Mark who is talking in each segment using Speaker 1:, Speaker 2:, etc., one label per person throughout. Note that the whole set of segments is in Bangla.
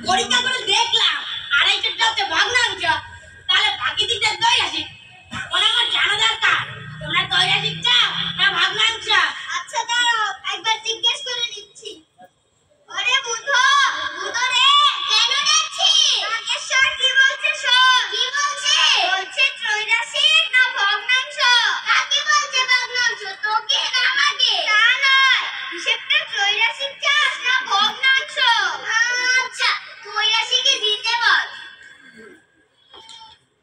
Speaker 1: পরীক্ষা করে দেখলাম 250টা হচ্ছে ভগ্নাংশ, তাহলে বাকি 3টা দৈরাশিক। ওরা আমার জানা দরকার, তোমরা দৈরাশিক চাও না ভগ্নাংশ?
Speaker 2: আচ্ছা দাঁড়াও, একবার জিজ্ঞেস করে নিচ্ছি। আরে বুধো, বুধো রে, কেন ডাকছিস? নাগেশ্বর কি বলছে শোন। কি বলছে? বলছে ত্রৈরাশিক না ভগ্নাংশ। কাকে বলছে ভগ্নাংশ, তোকে না আমাকে? তা নয়, হিসেবটা ত্রৈরাশিক চাস না ভগ্নাংশ? আচ্ছা, ত্রৈরাশিকে দিতে বল।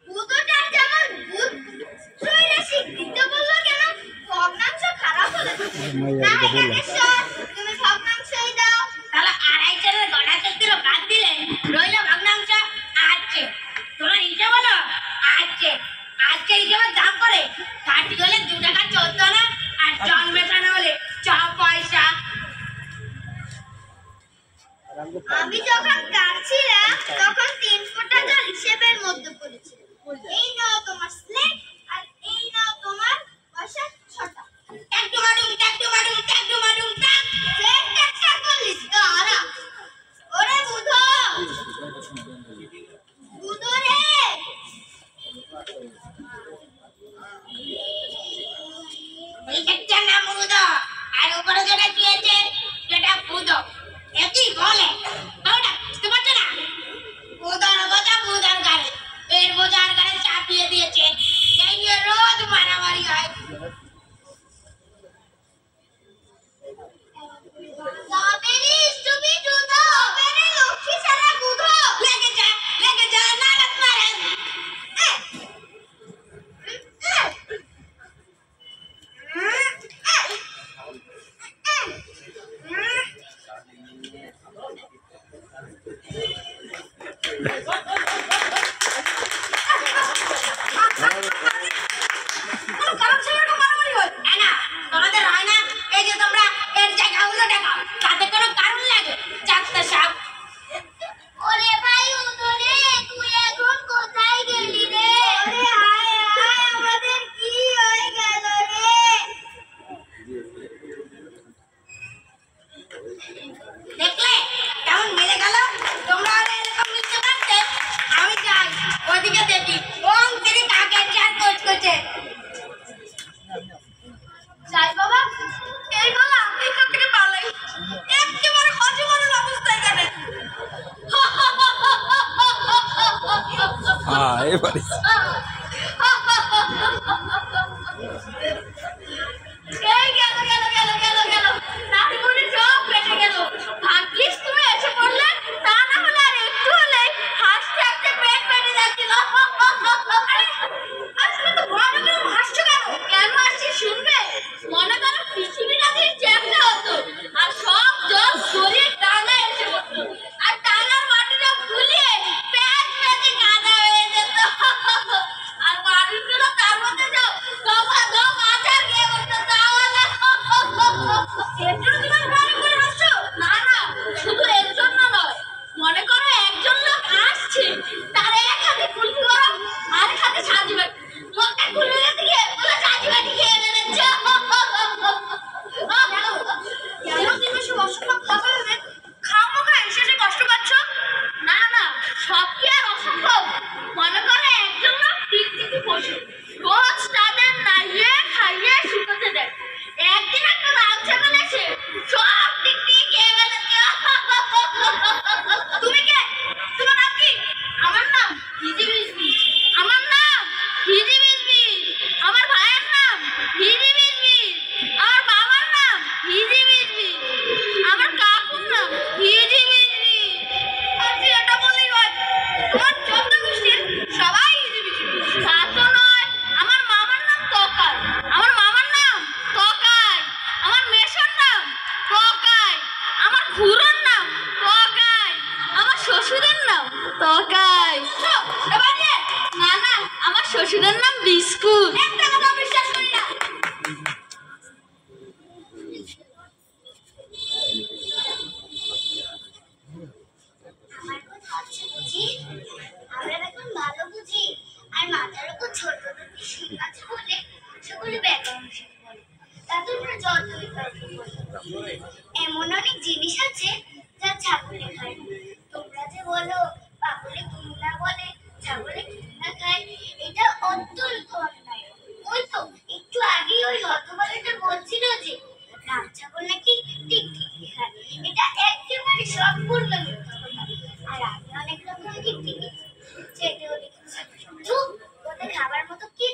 Speaker 2: বুধোটা যেমন বুধ ত্রৈরাশিক দিতে বললো কেন? ভগ্নাংশ খারাপ হলে না নাগেশ্বর, তুমি ভগ্নাংশই দাও।
Speaker 1: তাহলে 2.5 গণাচক্র বাদ দিলে রইল ভগ্নাংশ। আজকে তোমার হিসাব হলো আজকে হিসাবে দাম করে 30 হলে 2 টাকা 14 না, আর জল মেশানো হলে 6 পয়সা।
Speaker 2: আমি যখন কাটছিলাম তখন 3 ফোঁটা জল হিসেবের মধ্যে পড়েছিল। এই নাও তোমার স্লেট, আর এই নাও তোমার পয়সা 6টা।
Speaker 1: একটু মাডুম টাক।
Speaker 2: ফের টাকা করলিস দাঁড়া। ওরে বুধো, বুধো রে,
Speaker 1: এই একটা নাম বুধো, আর উপরে যেটা শুয়েছে সেটা বুধো। একই বলে ওটা বুঝতে পারছো না? বুধোর বোঝা বুধোর গাড়ি, এর বোঝার গাড়ি চাপিয়ে দিয়েছে, এই নিয়ে রোজ মারামারি হয়।
Speaker 2: তবেরি তুমি বুধো, তবেরি লক্ষ্মী ছাড়া বুধো।
Speaker 1: লেগে যা নারাজ মারেন। তোমাদের হয় না? এই যে তোমরা এর জায়গাগুলো দেখাও, তাতে কোনো কারণ লাগে? চারটা সাপ।
Speaker 2: ওরে ভাই উদরে, তুই এখন কোথায় গেলি রে? আরে হায় হায়, আমাদের কি হয়ে গেল রে?
Speaker 1: দেখলে কেমন মেরে গেল? তোমরা আরে এরকম মিথ্যে থাকতে আমি যাই ওদিকে দেখি ওং তিনি কাকে চার কোচ করছে।
Speaker 2: যাই বাবা, এই বাবা এখান থেকে পালাই।
Speaker 1: একেবারে হজমনের অবস্থা এখানে।
Speaker 3: এবারে
Speaker 2: এই গেল, নাতিমণি সব কেটে গেল। ভাগ্যিস তুমি এসে পড়লে, তা না হলে আর একটু হলে হাসতে হাসতে পেট ফেটে যাচ্ছিল। আসলে তো ভয়ানক হাসছো কেন? কেন হাসছি শুনবে? মনে করো পৃথিবীটা যদি চ্যাপ্টা হতো আর সব জল শরীর টানা এসে পড়তো, আর টানার মাটিটা ফুলিয়ে পেট পেটে কাদা হয়ে যেত, আর মানুষগুলো তার মধ্যে যাও দফা দফ আচার খেয়ে উঠতো। তাহলে এর জন্য তোমার ভয়ানক করে হাসছো? না, শুধু এর জন্য নয়। মনে করো একজন লোক আসছে, তার এক হাতে কুলফি গরম, আর এক হাতে সাজি বাটি। লোকটা কুলফি খেতে গিয়ে পুরো সাজি বাটি খেয়ে ফেলেছে। কেন তুমি সব অসম্ভব কথা বলবে? খামোখা শেষে কষ্ট পাচ্ছ? না, সব কি আর অসম্ভব? মনে করো একজন লোক টিকটিকি বসে রোজ তাদের নাইয়ে খাইয়ে শুকাতে দেয়। একদিন একটা রাত ঝামেলা এসে সব টিকটিকি খেয়ে ফেলেছে। তুমি কে? তোমার নাম কি? আমার নাম হিজিবিজবিজ। আমার নাম হিজিবিজবিজ। আমার ভাইয়ের নাম হিজিবিজবিজ। আমার বাবার নাম হিজিবিজবিজ। আমার কাকুর নাম হিজিবিজবিজ। আচ্ছা, এটা বললেই হয়? তোমার যত গোষ্ঠীর সবাই হিজিবিজবিজ। তা তো নয়, আমার মামার নাম তকাই। আমার মামার নাম তকাই। আমার মেশোর নাম তকাই। আমার খুড়োর নাম তকাই। আমার শ্বশুরের নাম তকাই। না, আমার শ্বশুরের নাম বিস্কুট। একটা কথা বিশ্বাস করি না। আমার কথা হচ্ছে বুঝি, আমরা এখন ভালো বুঝি, আর মাথার উপর ছোট দুটি শিং আছে বলে সেগুলি ব্যাকরণ শিখে বলে। তা তোমরা যত বিতর্ক করো, এমন অনেক জিনিস আছে যা ছাগলে খায় না। তোমরা যে বলে
Speaker 1: এটা একেবারে সম্পূর্ণ মিথ্যা কথা। আর আমি অনেক রকম গিফট দেখেছি, সেটাও দেখেছি। ধুর, ওদের খাবার মতো কি